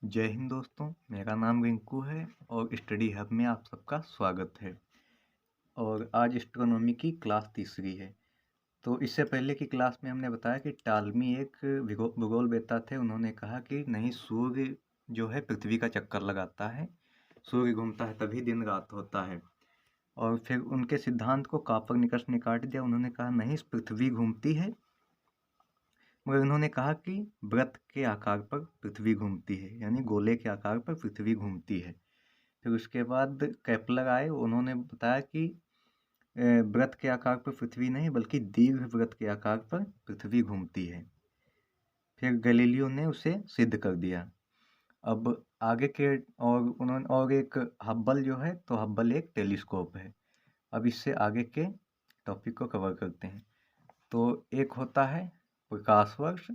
जय हिंद दोस्तों, मेरा नाम रिंकू है और स्टडी हब में आप सबका स्वागत है। और आज एस्ट्रोनॉमी की क्लास तीसरी है। तो इससे पहले की क्लास में हमने बताया कि टालमी एक भूगोलवेत्ता थे। उन्होंने कहा कि नहीं, सूर्य जो है पृथ्वी का चक्कर लगाता है, सूर्य घूमता है तभी दिन रात होता है। और फिर उनके सिद्धांत को कापरनिकस ने काट दिया। उन्होंने कहा नहीं, पृथ्वी घूमती है, मगर उन्होंने कहा कि वृत्त के आकार पर पृथ्वी घूमती है, यानी गोले के आकार पर पृथ्वी घूमती है। फिर उसके बाद केपलर आए, उन्होंने बताया कि वृत्त के आकार पर पृथ्वी नहीं बल्कि दीर्घवृत्त के आकार पर पृथ्वी घूमती है। फिर गैलीलियो ने उसे सिद्ध कर दिया। अब आगे के और एक हब्बल जो है, तो हब्बल एक टेलीस्कोप है। अब इससे आगे के टॉपिक को कवर करते हैं। तो एक होता है प्रकाश वर्ष,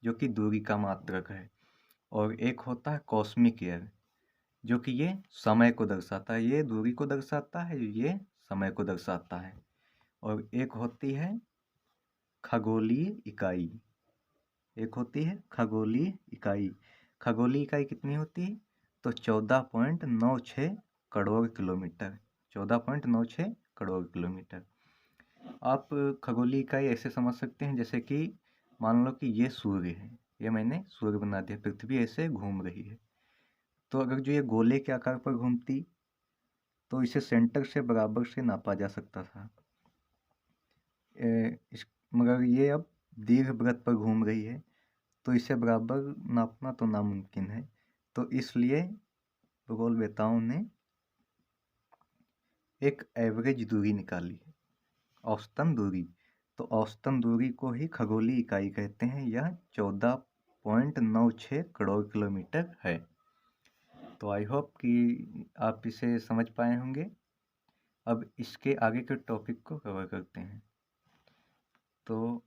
जो कि दूरी का मात्रक है, और एक होता है कॉस्मिक ईयर, जो कि ये समय को दर्शाता है। ये दूरी को दर्शाता है, ये समय को दर्शाता है। और एक होती है खगोलीय इकाई। एक होती है खगोलीय इकाई। खगोलीय इकाई कितनी होती है? तो 14.96 करोड़ किलोमीटर। 14.96 करोड़ किलोमीटर। आप खगोलीय इकाई ऐसे समझ सकते हैं जैसे कि मान लो कि ये सूर्य है, ये मैंने सूर्य बना दिया, पृथ्वी ऐसे घूम रही है। तो अगर जो ये गोले के आकार पर घूमती तो इसे सेंटर से बराबर से नापा जा सकता था। मगर ये अब दीर्घवृत्त पर घूम रही है, तो इसे बराबर नापना तो नामुमकिन है। तो इसलिए खगोलवेत्ताओं ने एक एवरेज दूरी निकाली है, औसतन दूरी। तो औसतन दूरी को ही खगोलीय इकाई कहते हैं। यह 14.96 करोड़ किलोमीटर है। तो आई होप कि आप इसे समझ पाए होंगे। अब इसके आगे के टॉपिक को कवर करते हैं। तो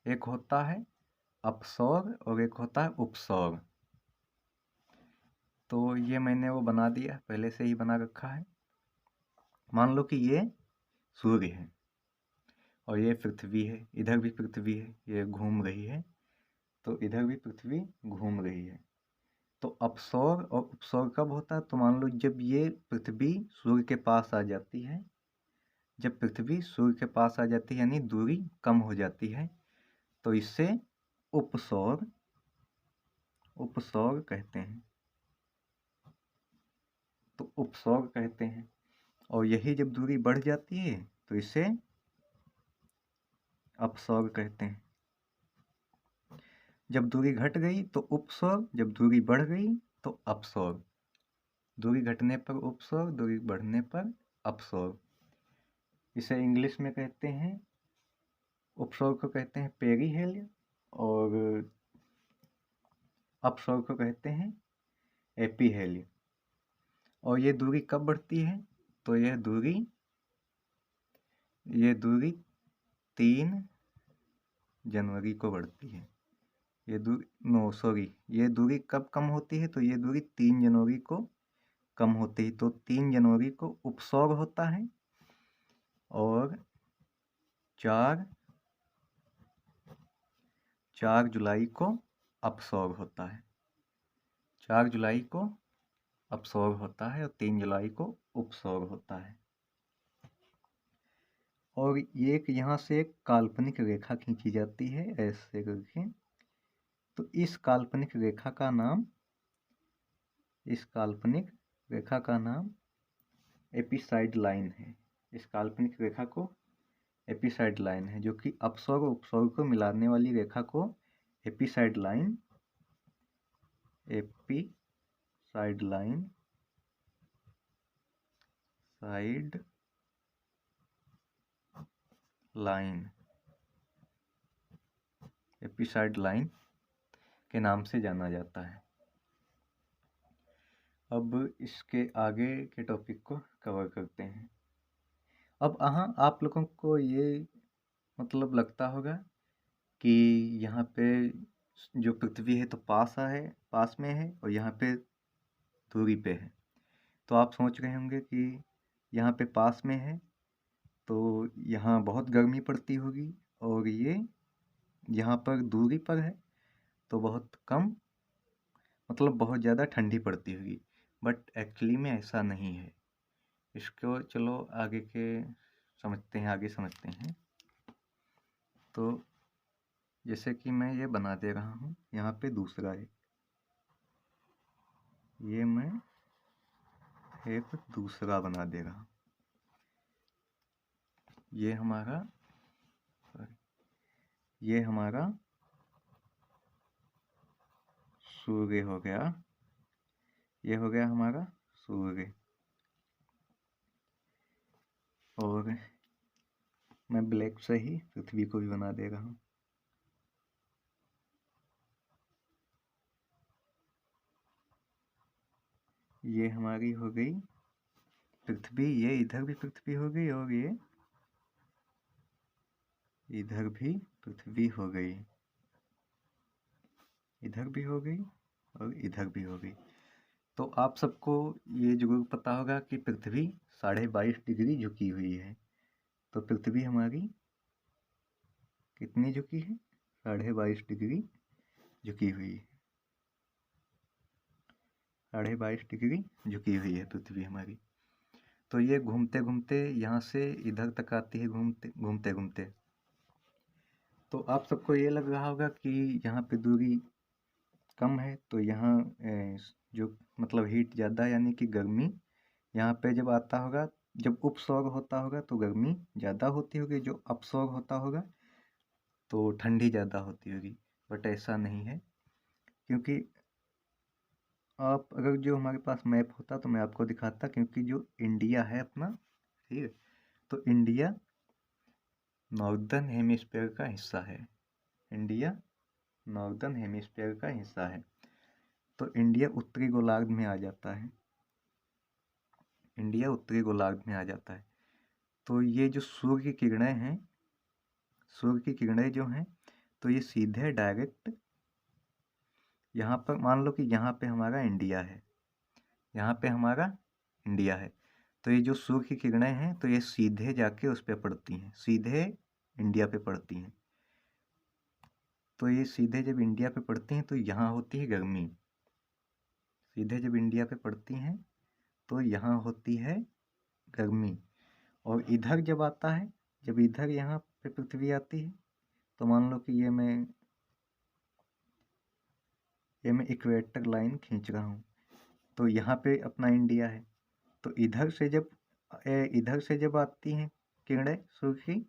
एक होता है अपसौर और एक होता है उपसौर। तो ये मैंने वो बना दिया, पहले से ही बना रखा है। मान लो कि ये सूर्य है और ये पृथ्वी है, इधर भी पृथ्वी है, ये घूम रही है, तो इधर भी पृथ्वी घूम रही है। तो अपसौर और उपसौर कब होता है? तो मान लो जब ये पृथ्वी सूर्य के पास आ जाती है, जब पृथ्वी सूर्य के पास आ जाती है यानी दूरी कम हो जाती है, तो इससे उपसौर उपसौर कहते हैं। तो उपसौर कहते हैं। और यही जब दूरी बढ़ जाती है तो इसे अपसौर कहते हैं। जब दूरी घट गई तो उपसौर, जब दूरी बढ़ गई तो अपसौर। दूरी घटने पर उपसौर, दूरी बढ़ने पर अपसौर। इसे इंग्लिश में कहते हैं, उपसौर को कहते हैं पेरीहेलिय और अपसौर को कहते हैं एपीहेलिय। और ये दूरी कब बढ़ती है? तो यह दूरी 3 जनवरी को बढ़ती है। ये दूरी कब कम होती है? तो ये दूरी 3 जनवरी को कम होती है। तो 3 जनवरी को उपसौर होता है और 4 जुलाई को अपसौर होता है। 4 जुलाई को अपसौर होता है और 3 जुलाई को उपसौर होता है। और ये एक यहाँ से एक काल्पनिक रेखा खींची जाती है ऐसे करके। तो इस काल्पनिक रेखा का नाम एपिसाइड लाइन है। इस काल्पनिक रेखा को एपिसाइड लाइन है, जो कि अपसौर और उपसौर को मिलाने वाली रेखा को एपिसाइड लाइन एपिसाइड लाइन के नाम से जाना जाता है। अब इसके आगे के टॉपिक को कवर करते हैं। अब आप लोगों को ये मतलब लगता होगा कि यहाँ पे जो पृथ्वी है तो पास में है और यहाँ पे दूरी पे है। तो आप सोच रहे होंगे कि यहाँ पे पास में है तो यहाँ बहुत गर्मी पड़ती होगी, और ये यहाँ पर दूरी पर है तो बहुत कम, मतलब बहुत ज़्यादा ठंडी पड़ती होगी, बट एक्चुअली में ऐसा नहीं है। इसको चलो आगे समझते हैं। तो जैसे कि मैं ये बना दे रहा हूँ, यहाँ पे दूसरा है, ये मैं एक दूसरा बना दे रहा हूँ। ये हमारा सूर्य हो गया, ये हो गया हमारा सूर्य। और मैं ब्लैक से ही पृथ्वी को भी बना दे रहा हूँ। ये हमारी हो गई पृथ्वी, ये इधर भी पृथ्वी हो गई और ये इधर भी पृथ्वी हो गई, इधर भी हो गई और इधर भी हो गई। तो आप सबको ये जरूर पता होगा कि पृथ्वी 22.5 डिग्री झुकी हुई है। तो पृथ्वी हमारी कितनी झुकी है? 22.5 डिग्री झुकी हुई है, 22.5 डिग्री झुकी हुई है पृथ्वी हमारी। तो ये घूमते घूमते यहाँ से इधर तक आती है, घूमते घूमते। तो आप सबको ये लग रहा होगा कि यहाँ पे दूरी कम है, तो यहाँ जो मतलब हीट ज़्यादा यानी कि गर्मी यहाँ पे जब आता होगा, जब उपसर्ग होता होगा तो गर्मी ज़्यादा होती होगी, जो अपसर्ग होता होगा तो ठंडी ज़्यादा होती होगी। बट ऐसा नहीं है, क्योंकि आप अगर जो हमारे पास मैप होता तो मैं आपको दिखाता, क्योंकि जो इंडिया है अपना, ठीक है, तो इंडिया नॉर्दर्न हेमिस्फीयर का हिस्सा है, इंडिया नॉर्दर्न हेमिस्फीयर का हिस्सा है। तो इंडिया उत्तरी गोलार्ध में आ जाता है, इंडिया उत्तरी गोलार्ध में आ जाता है। तो ये जो सूर्य की किरणें हैं, सूर्य की किरणें जो हैं, तो ये सीधे डायरेक्ट यहाँ पर, मान लो कि यहाँ पे हमारा इंडिया है, यहाँ पे हमारा इंडिया है, तो ये जो सूर्य की किरणें हैं तो ये सीधे जाके उस पर पड़ती हैं, सीधे इंडिया पे पड़ती हैं। तो ये सीधे जब इंडिया पे पड़ती हैं तो यहाँ होती है गर्मी, सीधे जब इंडिया पे पड़ती हैं तो यहाँ होती है गर्मी। और इधर जब आता है, जब इधर यहाँ पे पृथ्वी आती है, तो मान लो कि ये मैं इक्वेटर लाइन खींच रहा हूँ, तो यहाँ पे अपना इंडिया है। तो इधर से जब आती हैं किरणें सूर्य की,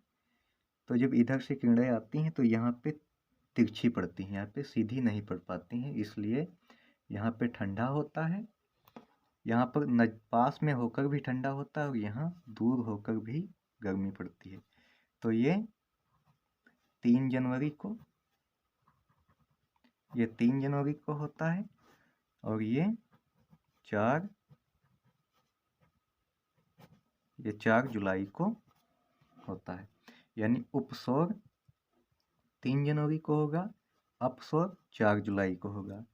तो जब इधर से किरणें आती हैं तो यहाँ पे तिरछी पड़ती हैं, यहाँ पे सीधी नहीं पड़ पाती हैं, इसलिए यहाँ पे ठंडा होता है, यहाँ पर पास में होकर भी ठंडा होता है और यहाँ दूर होकर भी गर्मी पड़ती है। तो ये 3 जनवरी को होता है और ये 4 जुलाई को होता है। यानी उपसर्ग 3 जनवरी को होगा, अपसर्ग 4 जुलाई को होगा।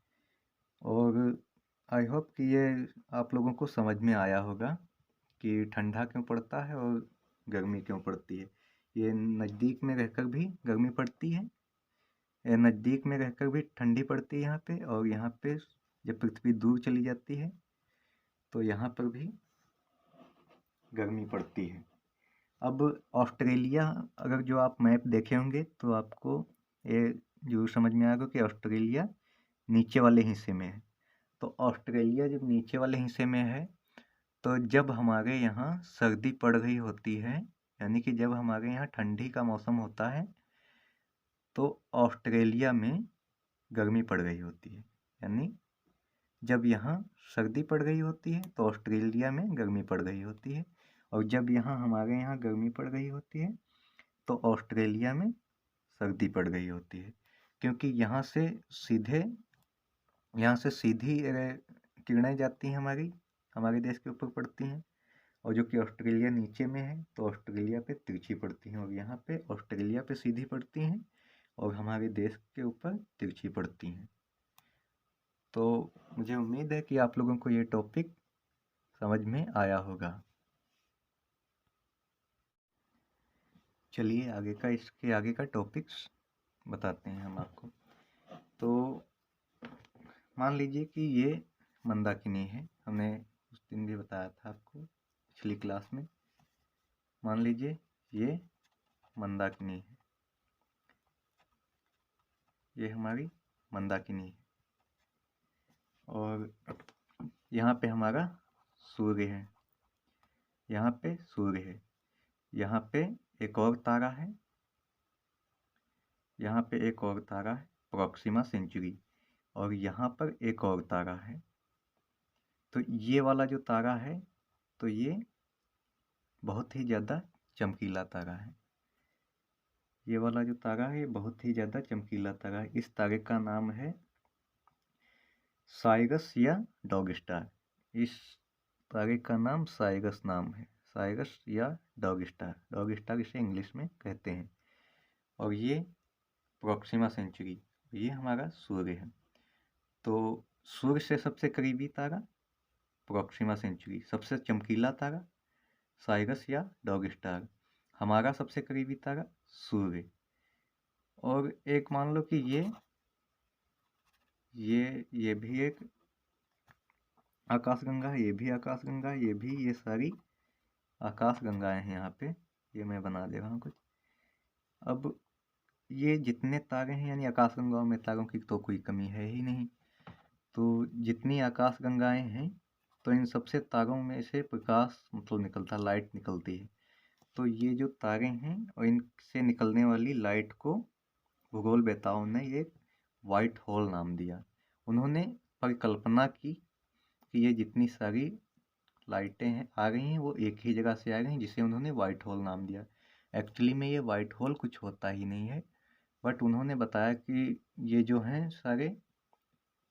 और आई होप कि ये आप लोगों को समझ में आया होगा कि ठंडा क्यों पड़ता है और गर्मी क्यों पड़ती है। ये नज़दीक में रहकर भी गर्मी पड़ती है, नज़दीक में रहकर भी ठंडी पड़ती है यहाँ पे, और यहाँ पे जब पृथ्वी दूर चली जाती है तो यहाँ पर भी गर्मी पड़ती है। अब ऑस्ट्रेलिया, अगर जो आप मैप देखे होंगे तो आपको ये जरूर समझ में आएगा कि ऑस्ट्रेलिया नीचे वाले हिस्से में है। तो ऑस्ट्रेलिया जब नीचे वाले हिस्से में है, तो जब हमारे यहाँ सर्दी पड़ रही होती है, यानी कि जब हमारे यहाँ ठंडी का मौसम होता है, तो ऑस्ट्रेलिया में गर्मी पड़ रही होती है। यानी जब यहाँ सर्दी पड़ रही होती है तो ऑस्ट्रेलिया में गर्मी पड़ रही होती है, और जब यहाँ हमारे यहाँ गर्मी पड़ रही होती है तो ऑस्ट्रेलिया में सर्दी पड़ रही होती है। क्योंकि यहाँ से सीधी किरणें जाती हैं, हमारे देश के ऊपर पड़ती हैं, और जो कि ऑस्ट्रेलिया नीचे में है तो ऑस्ट्रेलिया पे तिरछी पड़ती हैं, और यहाँ पे ऑस्ट्रेलिया पे सीधी पड़ती हैं और हमारे देश के ऊपर तिरछी पड़ती हैं। तो मुझे उम्मीद है कि आप लोगों को ये टॉपिक समझ में आया होगा। चलिए इसके आगे का टॉपिक्स बताते हैं हम आपको। तो मान लीजिए कि ये मंदाकिनी है, हमने उस दिन भी बताया था आपको पिछली क्लास में। मान लीजिए ये मंदाकिनी है, ये हमारी मंदाकिनी है, और यहाँ पे हमारा सूर्य है, यहाँ पे सूर्य है, यहाँ पे एक और तारा है, यहाँ पे एक और तारा है प्रॉक्सिमा सेंचुरी, और यहाँ पर एक और तारा है। तो ये वाला जो तारा है तो ये बहुत ही ज़्यादा चमकीला तारा है। ये वाला जो तारा है बहुत ही ज़्यादा चमकीला तारा है। इस तारे का नाम है साइरस या डॉग स्टार। इस तारे का नाम साइरस नाम है, साइरस या डॉग स्टार। डॉग स्टार इसे इंग्लिश में कहते हैं। और ये प्रॉक्सिमा सेंचुरी, ये हमारा सूर्य है। तो सूर्य से सबसे करीबी तारा प्रॉक्सिमा सेंचुरी, सबसे चमकीला तारा साइरस या डॉग स्टार, हमारा सबसे करीबी तारा सूर्य। और एक मान लो कि ये भी एक आकाशगंगा है, ये भी आकाशगंगा है, ये भी, ये सारी आकाशगंगाएं हैं यहाँ पे। ये मैं बना दे रहा हूँ कुछ। अब ये जितने तारे हैं, यानी आकाशगंगाओं में तारों की तो कोई कमी है ही नहीं। तो जितनी आकाशगंगाएं हैं तो इन सबसे तारों में से प्रकाश मतलब निकलता, लाइट निकलती है। तो ये जो तारे हैं और इनसे निकलने वाली लाइट को भूगोल वेताओं ने ये वाइट होल नाम दिया। उन्होंने परिकल्पना की कि ये जितनी सारी लाइटें हैं आ रही हैं वो एक ही जगह से आ रही हैं, जिसे उन्होंने वाइट होल नाम दिया। एक्चुअली में ये वाइट होल कुछ होता ही नहीं है, बट उन्होंने बताया कि ये जो हैं सारे,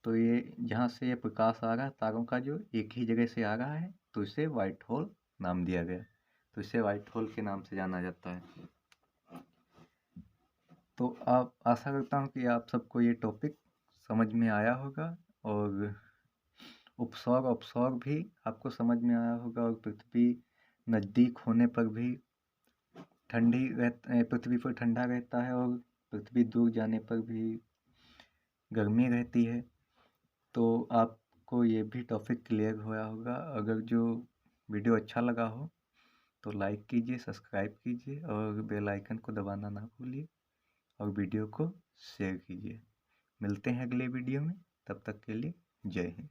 तो ये जहाँ से ये प्रकाश आ रहा है तारों का जो एक ही जगह से आ रहा है, तो इसे वाइट होल नाम दिया गया। तो इसे वाइट होल के नाम से जाना जाता है। तो आप आशा करता हूँ कि आप सबको ये टॉपिक समझ में आया होगा, और उपसर्ग अपसर्ग भी आपको समझ में आया होगा। और पृथ्वी नज़दीक होने पर भी पृथ्वी पर ठंडा रहता है, और पृथ्वी दूर जाने पर भी गर्मी रहती है। तो आपको ये भी टॉपिक क्लियर हुआ होगा। अगर जो वीडियो अच्छा लगा हो तो लाइक कीजिए, सब्सक्राइब कीजिए, और बेल आइकन को दबाना ना भूलिए, और वीडियो को शेयर कीजिए। मिलते हैं अगले वीडियो में, तब तक के लिए जय हिंद।